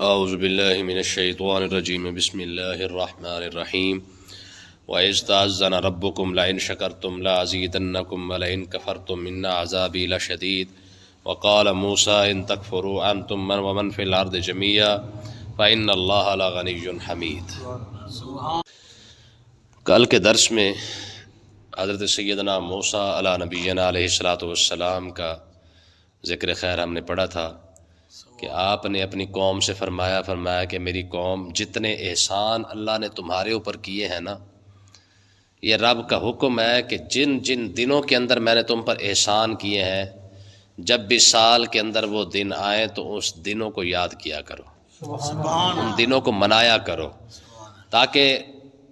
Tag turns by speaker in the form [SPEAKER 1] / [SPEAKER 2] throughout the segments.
[SPEAKER 1] اعوذ باللہ من الشیطان الرجیم بسم اللہ الرحمن الرحیم وَإِذْ تَأَذَّنَ رَبُّكُمْ لَئِنْ شَكَرْتُمْ لَأَزِيدَنَّكُمْ وَلَئِنْ كَفَرْتُمْ إِنَّ عَذَابِي لَشَدِيدٌ وَقَالَ مُوسَىٰ إِن تَكْفُرُوا أَنْتُمْ وَمَنْ فِي الْأَرْضِ جَمِيعًا فَإِنَّ اللَّهَ لَغَنِيٌّ حَمِيدٌ۔ کل کے درس میں حضرت سیدنا موسیٰ علیہ نبینا علیہ السلام کا ذکر خیر ہم نے پڑھا تھا کہ آپ نے اپنی قوم سے فرمایا کہ میری قوم جتنے احسان اللہ نے تمہارے اوپر کیے ہیں نا، یہ رب کا حکم ہے کہ جن جن دنوں کے اندر میں نے تم پر احسان کیے ہیں، جب بھی سال کے اندر وہ دن آئیں تو اس دنوں کو یاد کیا کرو، ان دنوں کو منایا کرو، تاکہ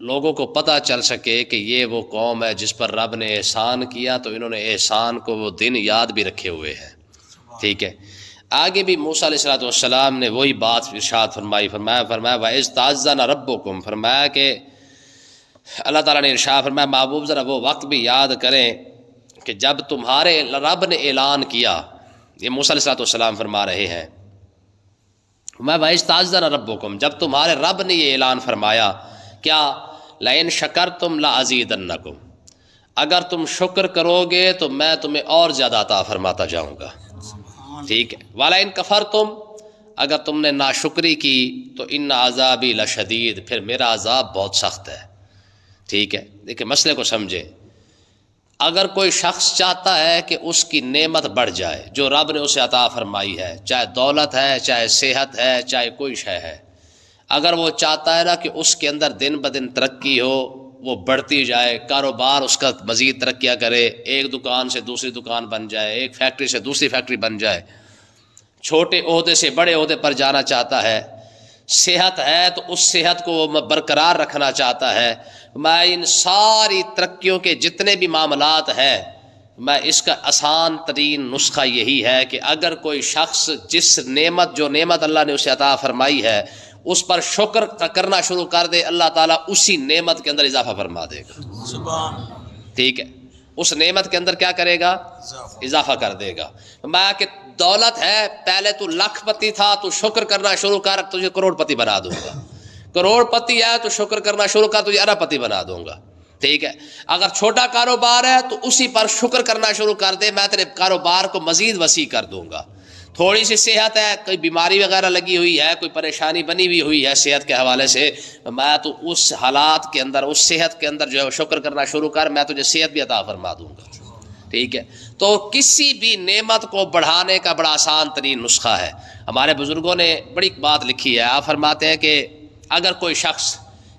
[SPEAKER 1] لوگوں کو پتہ چل سکے کہ یہ وہ قوم ہے جس پر رب نے احسان کیا، تو انہوں نے احسان کو وہ دن یاد بھی رکھے ہوئے ہیں۔ ٹھیک ہے، آگے بھی موسیٰ علیہ السلام نے وہی بات ارشاد فرمایا وَإِذْ تَأَذَّنَ رَبُّكُمْ، فرمایا کہ اللہ تعالیٰ نے ارشاد فرمایا محبوب ذرا وہ وقت بھی یاد کریں کہ جب تمہارے رب نے اعلان کیا۔ یہ موسیٰ علیہ السلام فرما رہے ہیں وَإِذْ تَأَذَّنَ رَبُّكُمْ، جب تمہارے رب نے یہ اعلان فرمایا کیا، لَئِن شَكَرْتُمْ لَأَزِيدَنَّكُمْ، اگر تم شکر کرو گے تو میں تمہیں اور زیادہ عطا فرماتا جاؤں گا۔ ٹھیک ہے، وَلَئِن كَفَرْتُمْ، اگر تم نے ناشکری کی تو ان عذابی لشدید، پھر میرا عذاب بہت سخت ہے۔ ٹھیک ہے، دیکھیں مسئلے کو سمجھے، اگر کوئی شخص چاہتا ہے کہ اس کی نعمت بڑھ جائے جو رب نے اسے عطا فرمائی ہے، چاہے دولت ہے، چاہے صحت ہے، چاہے کوئی شے ہے، اگر وہ چاہتا ہے نا کہ اس کے اندر دن بدن ترقی ہو، وہ بڑھتی جائے، کاروبار اس کا مزید ترقیاں کرے، ایک دکان سے دوسری دکان بن جائے، ایک فیکٹری سے دوسری فیکٹری بن جائے، چھوٹے عہدے سے بڑے عہدے پر جانا چاہتا ہے، صحت ہے تو اس صحت کو وہ برقرار رکھنا چاہتا ہے، میں ان ساری ترقیوں کے جتنے بھی معاملات ہیں، میں اس کا آسان ترین نسخہ یہی ہے کہ اگر کوئی شخص جو نعمت اللہ نے اسے عطا فرمائی ہے اس پر شکر کرنا شروع کر دے، اللہ تعالیٰ اسی نعمت کے اندر اضافہ فرما دے گا۔ ٹھیک ہے، اس نعمت کے اندر کیا کرے گا؟ اضافہ کر دے گا۔ میں کہ دولت ہے، پہلے تو لاکھ پتی تھا، تو شکر کرنا شروع کر، تجھے کروڑ پتی بنا دوں گا۔ کروڑ پتی ہے تو شکر کرنا شروع کر، تجھے ارب پتی بنا دوں گا۔ ٹھیک ہے، اگر چھوٹا کاروبار ہے تو اسی پر شکر کرنا شروع کر دے، میں تیرے کاروبار کو مزید وسیع کر دوں گا۔ تھوڑی سی صحت ہے، کوئی بیماری وغیرہ لگی ہوئی ہے، کوئی پریشانی بنی ہوئی ہے صحت کے حوالے سے، میں تو اس حالات کے اندر، اس صحت کے اندر جو ہے شکر کرنا شروع کر، میں تجھے صحت بھی عطا فرما دوں گا۔ ٹھیک ہے، تو کسی بھی نعمت کو بڑھانے کا بڑا آسان ترین نسخہ ہے۔ ہمارے بزرگوں نے بڑی بات لکھی ہے، آپ فرماتے ہیں کہ اگر کوئی شخص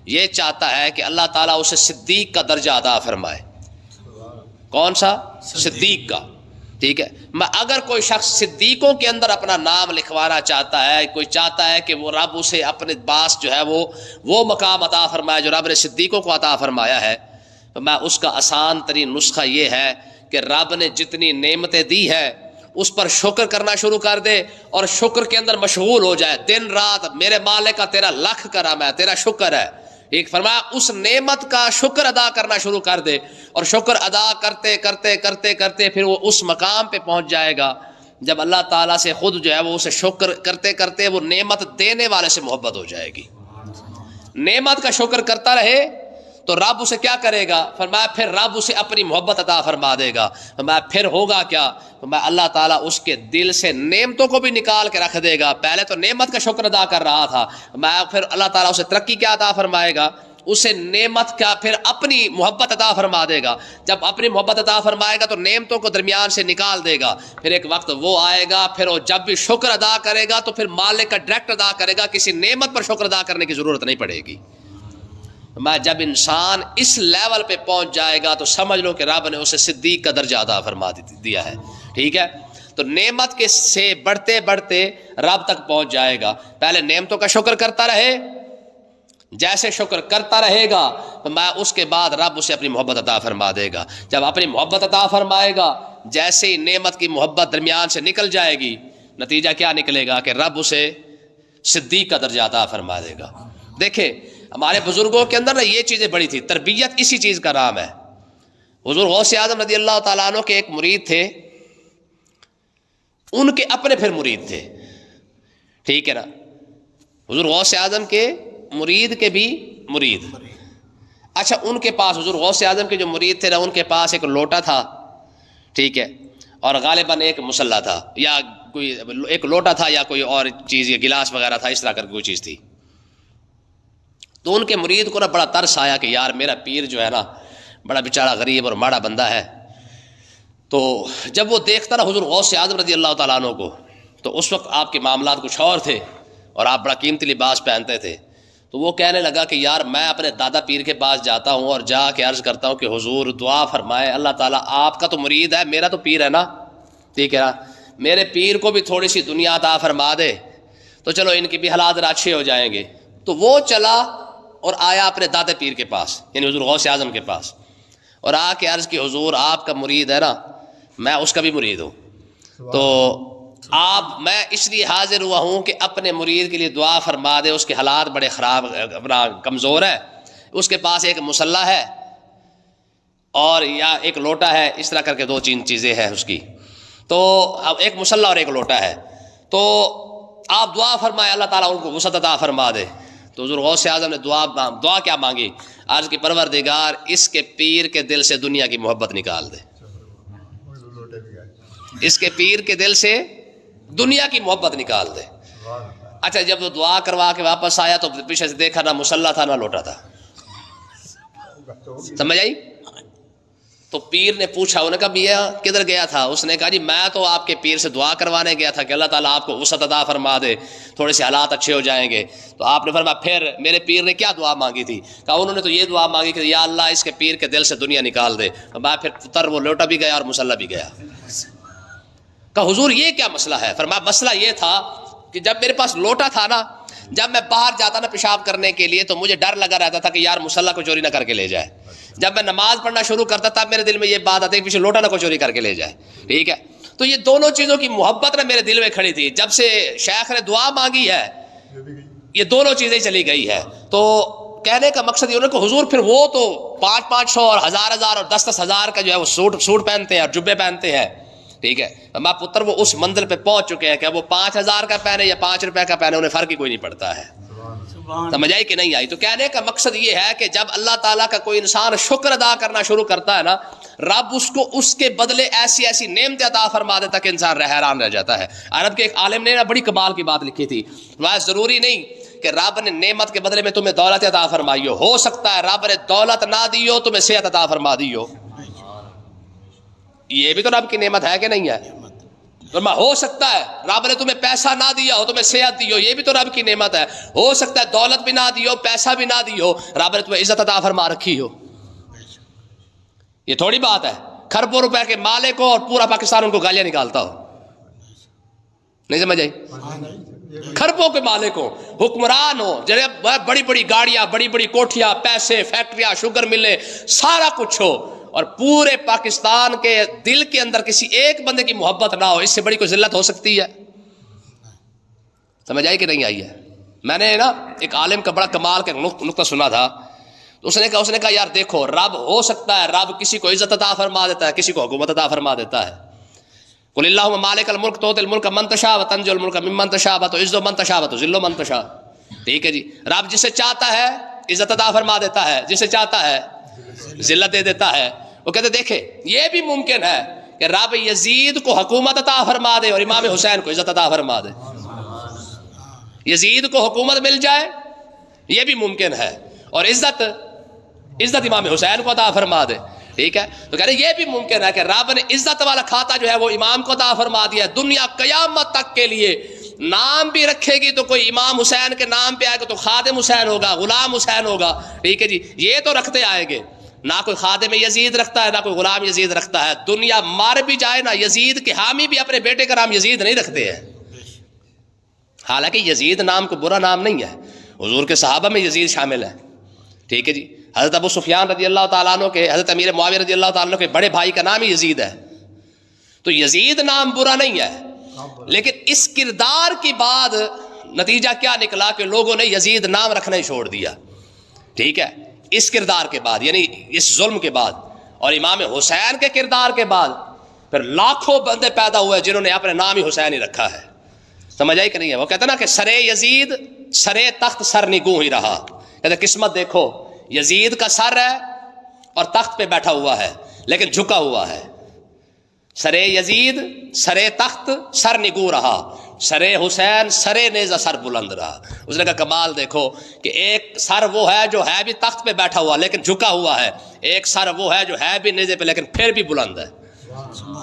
[SPEAKER 1] یہ چاہتا ہے کہ اللہ تعالیٰ اسے صدیق کا درجہ عطا فرمائے، کون سا؟ صدیق کا۔ ٹھیک ہے، اگر کوئی شخص صدیقوں کے اندر اپنا نام لکھوانا چاہتا ہے، کوئی چاہتا ہے کہ وہ رب اسے اپنے پاس جو ہے وہ مقام عطا فرمائے جو رب نے صدیقوں کو عطا فرمایا ہے، تو میں اس کا آسان ترین نسخہ یہ ہے کہ رب نے جتنی نعمتیں دی ہے اس پر شکر کرنا شروع کر دے اور شکر کے اندر مشغول ہو جائے، دن رات میرے مالک کا تیرا لاکھ کرم ہے، تیرا شکر ہے۔ ایک فرمایا اس نعمت کا شکر ادا کرنا شروع کر دے، اور شکر ادا کرتے کرتے کرتے کرتے پھر وہ اس مقام پہ پہنچ جائے گا جب اللہ تعالیٰ سے خود جو ہے وہ اسے شکر کرتے کرتے وہ نعمت دینے والے سے محبت ہو جائے گی۔ نعمت کا شکر کرتا رہے تو رب اسے کیا کرے گا؟ فرمایا پھر رب اسے اپنی محبت عطا فرما دے گا۔ فرمایا پھر ہوگا کیا؟ فرمایا اللہ تعالیٰ اس کے دل سے نعمتوں کو بھی نکال کے رکھ دے گا۔ پہلے تو نعمت کا شکر ادا کر رہا تھا، فرمایا پھر اللہ تعالیٰ اسے ترقی کیا عطا فرمائے گا؟ اسے نعمت کا پھر اپنی محبت عطا فرما دے گا۔ جب اپنی محبت عطا فرمائے گا تو نعمتوں کو درمیان سے نکال دے گا۔ پھر ایک وقت وہ آئے گا، پھر وہ جب بھی شکر ادا کرے گا تو پھر مالک کا ڈائریکٹ ادا کرے گا، کسی نعمت پر شکر ادا کرنے کی ضرورت نہیں پڑے گی۔ جب انسان اس لیول پہ پہنچ جائے گا تو سمجھ لو کہ رب نے اسے صدیق کا درجہ عطا فرما دیا ہے۔ ٹھیک ہے، تو نعمت کے سے بڑھتے بڑھتے رب تک پہنچ جائے گا۔ پہلے نعمتوں کا شکر کرتا رہے، جیسے شکر کرتا رہے گا میں اس کے بعد رب اسے اپنی محبت عطا فرما دے گا۔ جب اپنی محبت عطا فرمائے گا، جیسے ہی نعمت کی محبت درمیان سے نکل جائے گی، نتیجہ کیا نکلے گا کہ رب اسے صدیق کا درجہ عطا فرما دے گا۔ دیکھیں ہمارے بزرگوں کے اندر یہ چیزیں بڑی تھی، تربیت اسی چیز کا نام ہے۔ حضور غوث اعظم رضی اللہ تعالیٰ عنہ کے ایک مرید تھے، ان کے اپنے پھر مرید تھے، ٹھیک ہے نا، حضور غوث اعظم کے مرید کے بھی مرید. اچھا ان کے پاس حضور غوث اعظم کے جو مرید تھے نا ان کے پاس ایک لوٹا تھا, ٹھیک ہے, اور غالباً ایک مصلا تھا یا کوئی ایک لوٹا تھا یا کوئی اور چیز یا گلاس وغیرہ تھا, اس طرح کر کوئی چیز تھی. تو ان کے مرید کو نا بڑا ترس آیا کہ یار میرا پیر جو ہے نا بڑا بیچارہ غریب اور ماڑا بندہ ہے. تو جب وہ دیکھتا نا حضور غوث اعظم رضی اللہ تعالیٰ عنہ کو, تو اس وقت آپ کے معاملات کچھ اور تھے اور آپ بڑا قیمتی لباس پہنتے تھے. تو وہ کہنے لگا کہ یار میں اپنے دادا پیر کے پاس جاتا ہوں اور جا کے عرض کرتا ہوں کہ حضور دعا فرمائے, اللہ تعالیٰ آپ کا تو مرید ہے, میرا تو پیر ہے نا, ٹھیک ہے نا, میرے پیر کو بھی تھوڑی سی دنیا عطا فرما دے تو چلو ان کی بھی حالات اچھے ہو جائیں گے. تو وہ چلا اور آیا اپنے دادا پیر کے پاس یعنی حضور غوث اعظم کے پاس, اور آ کے عرض کی حضور آپ کا مرید ہے نا, میں اس کا بھی مرید ہوں, تو آپ میں اس لیے حاضر ہوا ہوں کہ اپنے مرید کے لیے دعا فرما دے, اس کے حالات بڑے خراب اپنا کمزور ہے, اس کے پاس ایک مصلا ہے اور یا ایک لوٹا ہے, اس طرح کر کے دو چیزیں ہیں اس کی. تو اب ایک مصلا اور ایک لوٹا ہے, تو آپ دعا فرمائے اللہ تعالیٰ ان کو وسعت عطا فرما دے. تو حضور غوث اعظم نے دعا کیا مانگی, عرض کی پروردگار اس کے پیر کے دل سے دنیا کی محبت نکال دے, اس کے پیر کے دل سے دنیا کی محبت نکال دے. اچھا جب وہ دعا کروا کے واپس آیا تو پیچھے سے دیکھا نہ مصلا تھا نہ لوٹا تھا, سمجھ آئی. تو پیر نے پوچھا, انہوں نے کہا میاں کدھر گیا تھا؟ اس نے کہا جی میں تو آپ کے پیر سے دعا کروانے گیا تھا کہ اللہ تعالیٰ آپ کو وسعت عطا فرما دے, تھوڑے سے حالات اچھے ہو جائیں گے. تو آپ نے فرمایا پھر میرے پیر نے کیا دعا مانگی تھی؟ کہا انہوں نے تو یہ دعا مانگی کہ یا اللہ اس کے پیر کے دل سے دنیا نکال دے. میں پھر پتر وہ لوٹا بھی گیا اور مصلا بھی گیا. کہا حضور یہ کیا مسئلہ ہے؟ فرمایا مسئلہ یہ تھا کہ جب میرے پاس لوٹا تھا نا, جب میں باہر جاتا نا پیشاب کرنے کے لیے تو مجھے ڈر لگا رہتا تھا کہ یار مصلا کو چوری نہ کر کے لے جائے. جب میں نماز پڑھنا شروع کرتا تب میرے دل میں یہ بات آتی کہ پیچھے لوٹا نہ کو چوری کر کے لے جائے, ٹھیک ہے. تو یہ دونوں چیزوں کی محبت نا میرے دل میں کھڑی تھی. جب سے شیخ نے دعا مانگی ہے یہ دونوں چیزیں چلی گئی ہے. تو کہنے کا مقصد یہ کہ حضور پھر وہ تو 500 اور 1000 اور 10,000 کا جو ہے وہ سوٹ پہنتے ہیں اور جبے پہنتے ہیں, ٹھیک ہے. ماں پتر وہ اس منزل پہ پہنچ چکے ہیں کہ وہ 5,000 کا پہنے یا 5 روپے کا پہنے, انہیں فرق ہی کوئی نہیں پڑتا ہے. سمجھ آئی کہ نہیں آئی؟ تو کہنے کا مقصد یہ ہے کہ جب اللہ تعالیٰ کا کوئی انسان شکر ادا کرنا شروع کرتا ہے نا, رب اس کو اس کے بدلے ایسی ایسی نعمتیں عطا فرما دیتا کہ انسان حیران رہ جاتا ہے. عرب کے ایک عالم نے بڑی کمال کی بات لکھی تھی, ضروری نہیں کہ رب نے نعمت کے بدلے میں تمہیں دولت عطا فرمائی ہو سکتا ہے رب نے دولت نہ دی ہو تمہیں صحت عطا فرما دی ہو, یہ بھی تو رب کی نعمت ہے کہ نہیں ہے؟ ہو سکتا ہے رب نے تمہیں پیسہ نہ دیا ہو تمہیں صحت دی ہو, یہ بھی تو رب کی نعمت ہے. ہو سکتا ہے دولت بھی نہ دی ہو پیسہ بھی نہ دی ہو, رب نے تمہیں عزت عطا فرما رکھی ہو. یہ تھوڑی بات ہے کھربوں روپے کے مالک ہو اور پورا پاکستان ان کو گالیاں نکالتا ہو, نہیں سمجھ آئی؟ کھربوں کے مالک ہو, حکمران ہو, بڑی بڑی گاڑیاں بڑی بڑی کوٹھیاں پیسے فیکٹریاں شوگر ملیں سارا کچھ ہو, اور پورے پاکستان کے دل کے اندر کسی ایک بندے کی محبت نہ ہو, اس سے بڑی کوئی ذلت ہو سکتی ہے؟ سمجھ آئی کہ نہیں آئی ہے؟ میں نے نا ایک عالم کا بڑا کمال کا نقطہ سنا تھا, تو اس نے کہا یار دیکھو رب ہو سکتا ہے رب کسی کو عزت عطا فرما دیتا ہے کسی کو حکومت عطا فرما دیتا ہے. قل اللہم مالک الملک تؤتی الملک من تشاء وتنزع الملک ممن تشاء وتعز من تشاء وتذل من تشاء, ٹھیک ہے جی. رب جسے چاہتا ہے عزت عطا فرما دیتا ہے, جسے چاہتا ہے ذلت دے دیتا ہے. وہ کہتے دیکھیں یہ بھی ممکن ہے کہ رب یزید کو حکومت عطا فرما دے اور امام حسین کو عزت عطا فرما دے. یزید کو حکومت مل جائے یہ بھی ممکن ہے, اور عزت امام حسین کو عطا فرما دے, ٹھیک ہے. تو کہہ رہے یہ بھی ممکن ہے کہ رب نے عزت والا کھاتا جو ہے وہ امام کو عطا فرما دیا. دنیا قیامت تک کے لیے نام بھی رکھے گی تو کوئی امام حسین کے نام پہ آئے گا تو خادم حسین ہوگا, غلام حسین ہوگا, ٹھیک ہے جی. یہ تو رکھتے آئیں گے, نہ کوئی خادم یزید رکھتا ہے نہ کوئی غلام یزید رکھتا ہے. دنیا مار بھی جائے نا یزید کے حامی بھی اپنے بیٹے کا نام یزید نہیں رکھتے ہیں, حالانکہ یزید نام کو برا نام نہیں ہے. حضور کے صحابہ میں یزید شامل ہے, ٹھیک ہے جی. حضرت ابو سفیان رضی اللہ تعالیٰ عنہ کے, حضرت امیر معاویہ رضی اللہ تعالیٰ عنہ کے بڑے بھائی کا نام ہی یزید ہے. تو یزید نام برا نہیں ہے, لیکن اس کردار کی بعد نتیجہ کیا نکلا کہ لوگوں نے یزید نام رکھنا ہی چھوڑ دیا, ٹھیک ہے. اس کردار کے بعد یعنی اس ظلم کے بعد اور امام حسین کے کردار کے بعد پھر لاکھوں بندے پیدا ہوئے جنہوں نے اپنے نام ہی حسین ہی رکھا ہے. سمجھ آئی کہ نہیں ہے؟ وہ کہتے ہیں نا کہ سرے یزید سرے تخت سر نگوں ہی رہا. کہتے قسمت دیکھو یزید کا سر ہے اور تخت پہ بیٹھا ہوا ہے لیکن جھکا ہوا ہے. سرے یزید سرے تخت سر نگوں رہا، سرے حسین سرے نیزہ سر بلند رہا. اس نے کہا کمال دیکھو کہ ایک سر وہ ہے جو ہے بھی تخت پہ بیٹھا ہوا لیکن جھکا ہوا ہے، ایک سر وہ ہے جو ہے بھی نیزے پہ لیکن پھر بھی بلند ہے.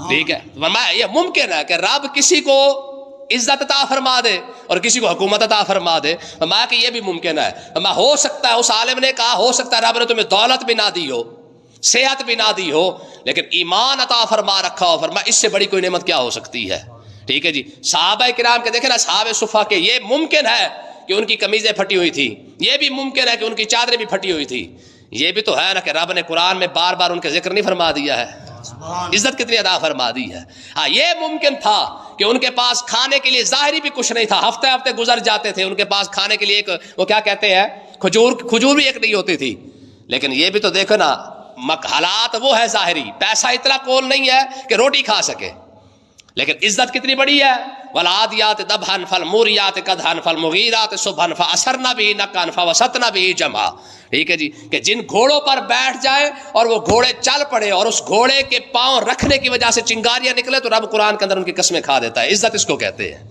[SPEAKER 1] ٹھیک ہے، فرمایا یہ ممکن ہے کہ رب کسی کو عزت عطا فرما دے اور کسی کو حکومت عطا فرما دے. فرمایا کہ یہ بھی ممکن ہے. فرمایا ہو سکتا ہے، اس عالم نے کہا ہو سکتا ہے رب نے تمہیں دولت بھی نہ دی ہو، صحت بھی نہ دی ہو، لیکن ایمان عطا فرما رکھا ہو. فرمایا اس سے بڑی کوئی نعمت کیا ہو سکتی ہے. ٹھیک ہے جی. صحابہ کرام کے دیکھیں نا، صحابہ صفا کے یہ ممکن ہے کہ ان کی قمیضیں پھٹی ہوئی تھی، یہ بھی ممکن ہے کہ ان کی چادریں بھی پھٹی ہوئی تھی. یہ بھی تو ہے نا کہ رب نے قرآن میں بار بار ان کے ذکر نہیں فرما دیا ہے، عزت کتنی عطا فرما دی ہے. ہاں یہ ممکن تھا کہ ان کے پاس کھانے کے لیے ظاہری بھی کچھ نہیں تھا، ہفتے ہفتے گزر جاتے تھے، ان کے پاس کھانے کے لیے ایک وہ کیا کہتے ہیں کھجور بھی ایک نہیں ہوتی تھی. لیکن یہ بھی تو دیکھو نا حالات وہ ہے ظاہری، پیسہ اتنا کول نہیں ہے کہ روٹی کھا سکے، لیکن عزت کتنی بڑی ہے. والعادیات ضبحا فالموریات قدحا فالمغیرات صبحا فاثرن به نقعا فوسطن به جمعا. ٹھیک ہے جی، کہ جن گھوڑوں پر بیٹھ جائے اور وہ گھوڑے چل پڑے اور اس گھوڑے کے پاؤں رکھنے کی وجہ سے چنگاریاں نکلے تو رب قرآن کے اندر ان کی قسمیں کھا دیتا ہے. عزت اس کو کہتے ہیں.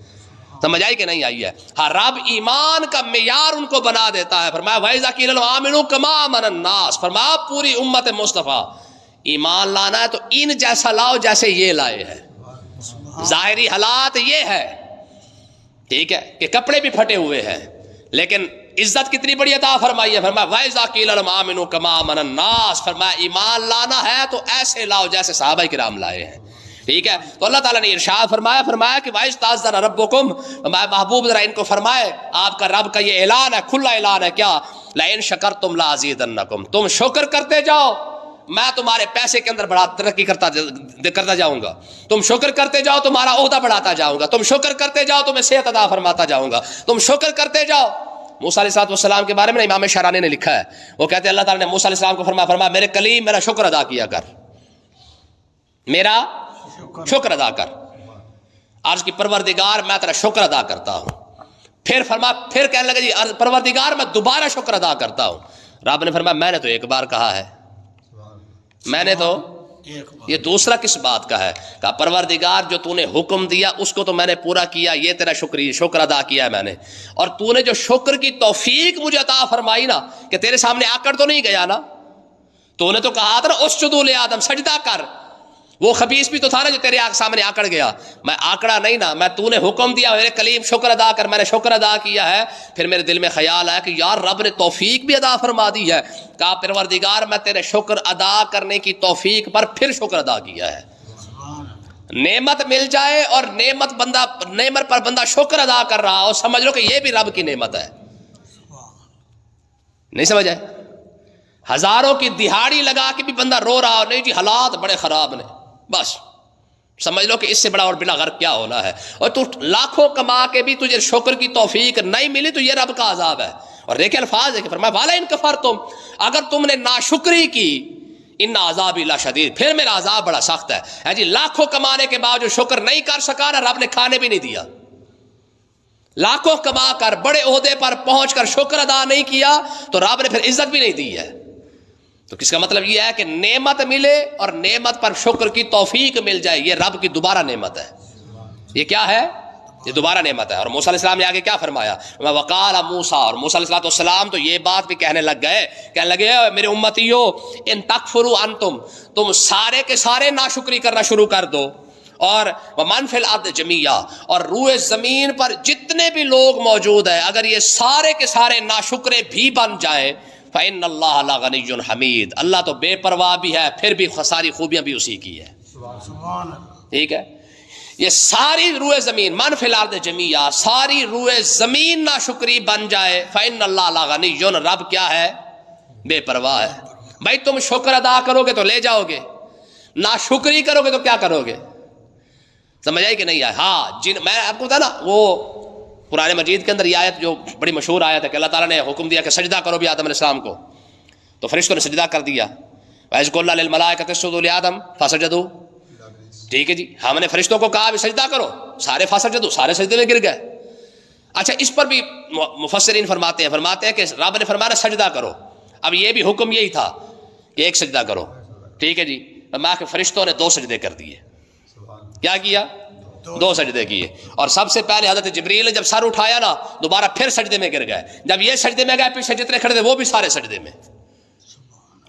[SPEAKER 1] سمجھ آئی کہ نہیں آئی ہے؟ ہاں رب ایمان کا معیار ان کو بنا دیتا ہے. فرمایا وَإِذَا قِيلَ لَهُمْ آمِنُوا كَمَا آمَنَ النَّاسُ. فرمایا پوری امت مصطفیٰ ایمان لانا ہے تو ان جیسا لاؤ جیسے یہ لائے ہیں. ظاہری حالات یہ ہے، ٹھیک ہے، کہ کپڑے بھی پھٹے ہوئے ہیں لیکن عزت کتنی بڑی عطا فرمائی ہے. فرمایا وَإِذَا قِيلَ لَهُمْ آمِنُوا كَمَا آمَنَ النَّاسُ. فرمایا ایمان لانا ہے تو ایسے لاؤ جیسے صحابہ کرام لائے ہیں. ٹھیک ہے، تو اللہ تعالیٰ نے ارشاد فرمایا کہ وَإِذْ تَأَذَّنَ رَبُّكُمْ. محبوب ذرا ان کو فرمائے آپ کا رب کا یہ اعلان ہے، کھلا اعلان ہے کیا؟ لَإِن شَكَرْتُمْ لَأَزِيدَنَّكُمْ. تم شکر کرتے جاؤ میں تمہارے پیسے کے اندر بڑا ترقی کرتا جاؤں گا. تم شکر کرتے جاؤ تمہارا عہدہ بڑھاتا جاؤں گا. تم شکر کرتے جاؤ تمہیں صحت عطا فرماتا جاؤں گا. تم شکر کرتے جاؤ. موسیٰ علیہ السلام کے بارے میں امام شارانی نے لکھا ہے، وہ کہتے ہیں اللہ تعالیٰ نے موسیٰ علیہ السلام کو فرمایا میرے کلیم میرا شکر ادا کیا کر، میرا شکر ادا کر. عرض کی پروردگار میں تیرا شکر ادا کرتا ہوں. پھر کہنے لگا جی پروردگار میں دوبارہ شکر ادا کرتا ہوں. رب نے فرمایا میں نے تو ایک بار کہا ہے، میں نے تو یہ دوسرا کس بات کا ہے؟ کہا پروردگار جو تو نے حکم دیا اس کو تو میں نے پورا کیا، یہ تیرا شکر ادا کیا ہے میں نے. اور تو نے جو شکر کی توفیق مجھے عطا فرمائی نا، کہ تیرے سامنے آکڑ تو نہیں گیا نا، تو نے تو کہا تھا نا اسجدوا لآدم، سجدہ کر. وہ خبیث بھی تو تھا نا جو تیرے سامنے آکڑ گیا. میں آکڑا نہیں نا، میں تو نے حکم دیا میرے کلیم شکر ادا کر، میں نے شکر ادا کیا ہے. پھر میرے دل میں خیال آیا کہ یار رب نے توفیق بھی عطا فرما دی ہے. کہا پروردگار میں تیرے شکر ادا کرنے کی توفیق پر پھر شکر ادا کیا ہے. نعمت مل جائے اور نعمت پر بندہ شکر ادا کر رہا ہو، سمجھ لو کہ یہ بھی رب کی نعمت ہے. نہیں سمجھ آئے؟ ہزاروں کی دہاڑی لگا کے بھی بندہ رو رہا ہو، نہیں جی حالات بڑے خراب نے، بس سمجھ لو کہ اس سے بڑا اور بلا غرق کیا ہونا ہے. اور تو لاکھوں کما کے بھی تجھے شکر کی توفیق نہیں ملی تو یہ رب کا عذاب ہے. اور دیکھیں الفاظ ہے کہ فرمایا والا ان کفرتم، اگر تم نے ناشکری کی ان عذابی لشدید، پھر میرا عذاب بڑا سخت ہے. جی لاکھوں کمانے کے بعد جو شکر نہیں کر سکا نا، رب نے کھانے بھی نہیں دیا. لاکھوں کما کر بڑے عہدے پر پہنچ کر شکر ادا نہیں کیا تو رب نے پھر عزت بھی نہیں دی ہے. تو کس کا مطلب یہ ہے کہ نعمت ملے اور نعمت پر شکر کی توفیق مل جائے، یہ رب کی دوبارہ نعمت ہے. یہ کیا ہے؟ یہ دوبارہ نعمت ہے. اور موسیٰ علیہ السلام نے آگے کیا فرمایا؟ وقال موسیٰ، اور موسیٰ علیہ السلام تو یہ بات بھی کہنے لگے میرے امتیو ان تکفروا انتم، تم سارے کے سارے ناشکری کرنا شروع کر دو، اور ومن فی الارض جمیعا، اور روئے زمین پر جتنے بھی لوگ موجود ہیں اگر یہ سارے کے سارے ناشکرے بھی بن جائیں، فإن اللہ لغنی حمید، اللہ تو بے پرواہ بھی ہے، پھر بھی ساری خوبیاں بھی اسی کی ہے. ٹھیک ہے، یہ ساری روئے زمین من فی الارض جمیعا، ساری روئے زمین ناشکری بن جائے، فإن اللہ لغنی، رب کیا ہے؟ بے پرواہ ہے. بھائی تم شکر ادا کرو گے تو لے جاؤ گے، ناشکری کرو گے تو کیا کرو گے؟ سمجھ آئی کہ نہیں آئے؟ ہاں میں آپ کو بتا نا، وہ قرآن مجید کے اندر یہ آیت جو بڑی مشہور آیت ہے کہ اللہ تعالیٰ نے حکم دیا کہ سجدہ کرو بھی آدم علیہ السلام کو، تو فرشتوں نے سجدہ کر دیا. وَإِذْ قُلْنَا لِلْمَلَائِكَةِ اسْجُدُوا لِآدَمَ فَسَجَدُوا. ٹھیک ہے جی، ہم نے فرشتوں کو کہا بھی سجدہ کرو، سارے فسجدوا، سارے سجدے میں گر گئے. اچھا اس پر بھی مفسرین فرماتے ہیں کہ رب نے فرمایا سجدہ کرو، اب یہ بھی حکم یہی تھا کہ ایک سجدہ کرو، ٹھیک ہے جی، فرمایا کہ فرشتوں نے 2 سجدے کر دیے، کیا کیا؟ 2 سجدے کیے، اور سب سے پہلے حضرت جبریل نے جب سر اٹھایا نا دوبارہ پھر سجدے میں گر گئے، جب یہ سجدے میں گئے پیچھے جتنے کھڑے تھے وہ بھی سارے سجدے میں،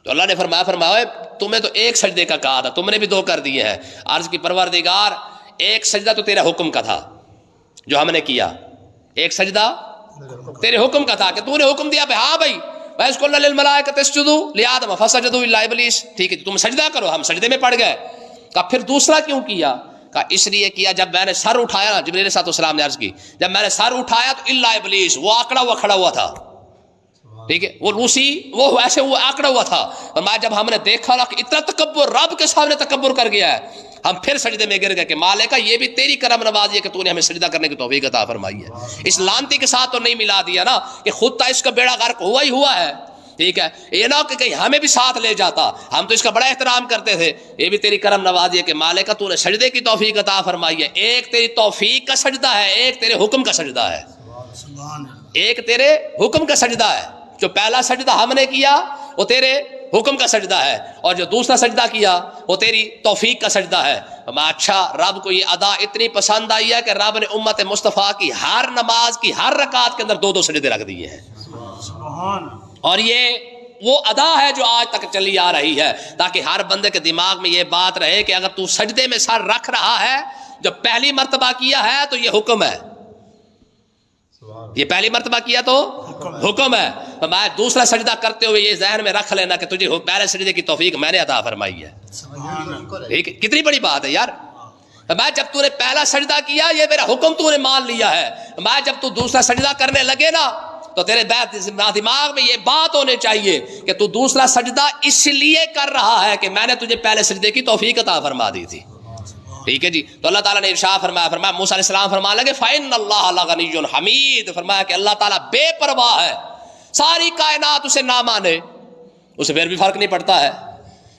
[SPEAKER 1] تو اللہ نے فرمایا تمہیں تو ایک سجدے کا کہا تھا، تم نے بھی 2 کر دیے ہیں۔ عرض کی پروردگار ایک سجدہ تو تیرے حکم کا تھا جو ہم نے کیا، ایک سجدہ تیرے حکم کا تھا کہ تو نے حکم دیا کہ ہاں بھائی وَإِذْ قُلْنَا لِلْمَلَائِكَةِ اسْجُدُوا لِآدَمَ فَسَجَدُوا إِلَّا إِبْلِيسَ، ٹھیک ہے تم سجدہ کرو، ہم سجدے میں پڑ گئے۔ کہا پھر دوسرا کیوں کیا؟ کہا اس لیے کیا جب میں نے سر اٹھایا نا، جبریل علیہ السلام نے عرض کی جب میں نے سر اٹھایا تو الا ابلیس وہ آکڑا ہوا کھڑا ہوا تھا، ٹھیک ہے، وہ ایسے وہ آکڑا ہوا تھا، اور میں جب ہم نے دیکھا نا کہ اتنا تکبر، رب کے سامنے تکبر کر گیا ہے، ہم پھر سجدے میں گر گئے کہ مالکا یہ بھی تیری کرم نوازی ہے کہ تو نے ہمیں سجدہ کرنے کی توفیق عطا فرمائی ہے۔ اس لانتی کے ساتھ تو نہیں ملا دیا نا کہ خود تا اس کا بیڑا غرق ہوا ہی ہوا ہے، ٹھیک ہے، یہ نہ کہ کہیں ہمیں بھی ساتھ لے جاتا، ہم تو اس کا بڑا احترام کرتے تھے۔ یہ بھی تیری کرم نوازی ہے کہ مالکا تو نے سجدے کی توفیق عطا فرمائی ہے۔ ایک تیری توفیق کا سجدہ ہے، ایک تیرے حکم کا سجدہ ہے، ایک تیرے حکم کا سجدہ ہے۔ جو پہلا سجدہ ہم نے کیا وہ تیرے حکم کا سجدہ ہے، اور جو دوسرا سجدہ کیا وہ تیری توفیق کا سجدہ ہے۔ اچھا رب کو یہ ادا اتنی پسند آئی ہے کہ رب نے امت مصطفیٰ کی ہر نماز کی ہر رکعت کے اندر 2 سجدے رکھ دیے ہیں، اور یہ وہ ادا ہے جو آج تک چلی آ رہی ہے، تاکہ ہر بندے کے دماغ میں یہ بات رہے کہ اگر تو سجدے میں سر رکھ رہا ہے، جب پہلی مرتبہ کیا ہے تو یہ حکم ہے، یہ پہلی مرتبہ کیا تو حکم ہے، میں دوسرا سجدہ کرتے ہوئے یہ ذہن میں رکھ لینا کہ تجھے پہلے سجدے کی توفیق میں نے عطا فرمائی ہے۔ ٹھیک ہے، کتنی بڑی بات ہے یار، میں جب تو نے پہلا سجدہ کیا یہ میرا حکم تو نے مان لیا ہے، میں جب تو دوسرا سجدہ کرنے لگے نا تو تیرے دماغ میں یہ بات ہونے چاہیے کہ تو دوسرا سجدہ اس لیے کر رہا ہے کہ میں نے تجھے پہلے سجدے کی توفیق عطا فرما دی تھی، ٹھیک ہے جی۔ تو اللہ تعالیٰ نے ارشاد فرمایا موسیٰ علیہ السلام فرمانے لگے فَإِنَّ اللَّهَ لَغَنِيٌّ حَمِيدٌ، فرمایا کہ اللہ تعالیٰ بے پرواہ ہے، ساری کائنات اسے نہ مانے اسے پھر بھی فرق نہیں پڑتا ہے،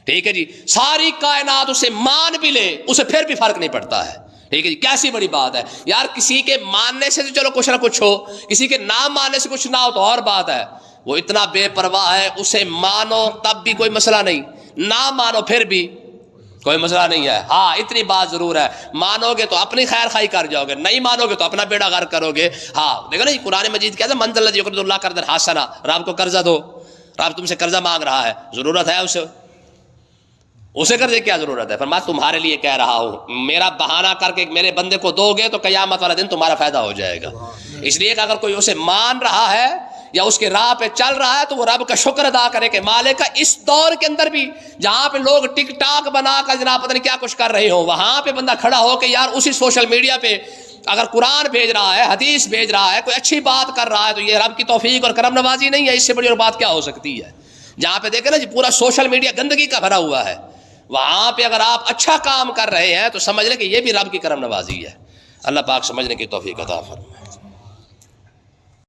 [SPEAKER 1] ٹھیک ہے جی، ساری کائنات اسے مان بھی لے اسے پھر بھی فرق نہیں پڑتا ہے، ٹھیک ہے جی۔ کیسی بڑی بات ہے یار، کسی کے ماننے سے تو چلو کچھ نہ کچھ ہو، کسی کے نہ ماننے سے کچھ نہ ہو تو اور بات ہے، وہ اتنا بے پرواہ ہے، اسے مانو تب بھی کوئی مسئلہ نہیں، نہ مانو پھر بھی کوئی مسئلہ نہیں ہے۔ ہاں اتنی بات ضرور ہے، مانو گے تو اپنی خیر خواہی کر جاؤ گے، نہیں مانو گے تو اپنا بیڑا غرق کرو گے۔ ہاں دیکھو نا قرآن مجید کہتا ہے من ذا الذی یقرض اللہ قرضا حسنا، رب کو قرضہ دو، رب تم سے قرضہ مانگ رہا ہے، ضرورت ہے اسے قرضے کیا ضرورت ہے؟ فرمایا تمہارے لیے کہہ رہا ہوں، میرا بہانہ کر کے میرے بندے کو دو گے تو قیامت والا دن تمہارا فائدہ ہو جائے گا۔ اس لیے کہ اگر کوئی اسے مان رہا ہے یا اس کے راہ پہ چل رہا ہے تو وہ رب کا شکر ادا کرے کہ مالک کا اس دور کے اندر بھی جہاں پہ لوگ ٹک ٹاک بنا کر جناب پتہ نہیں کیا کچھ کر رہے ہوں، وہاں پہ بندہ کھڑا ہو کے یار اسی سوشل میڈیا پہ اگر قرآن بھیج رہا ہے، حدیث بھیج رہا ہے، کوئی اچھی بات کر رہا ہے تو یہ رب کی توفیق اور کرم نوازی نہیں ہے؟ اس سے بڑی اور بات کیا ہو سکتی ہے؟ جہاں پہ دیکھیں نا جی پورا سوشل میڈیا گندگی کا بھرا ہوا ہے، وہاں پہ اگر آپ اچھا کام کر رہے ہیں تو سمجھ لیں کہ یہ بھی رب کی کرم نوازی ہے۔ اللہ پاک سمجھنے کی توفیق عطا فرمائے۔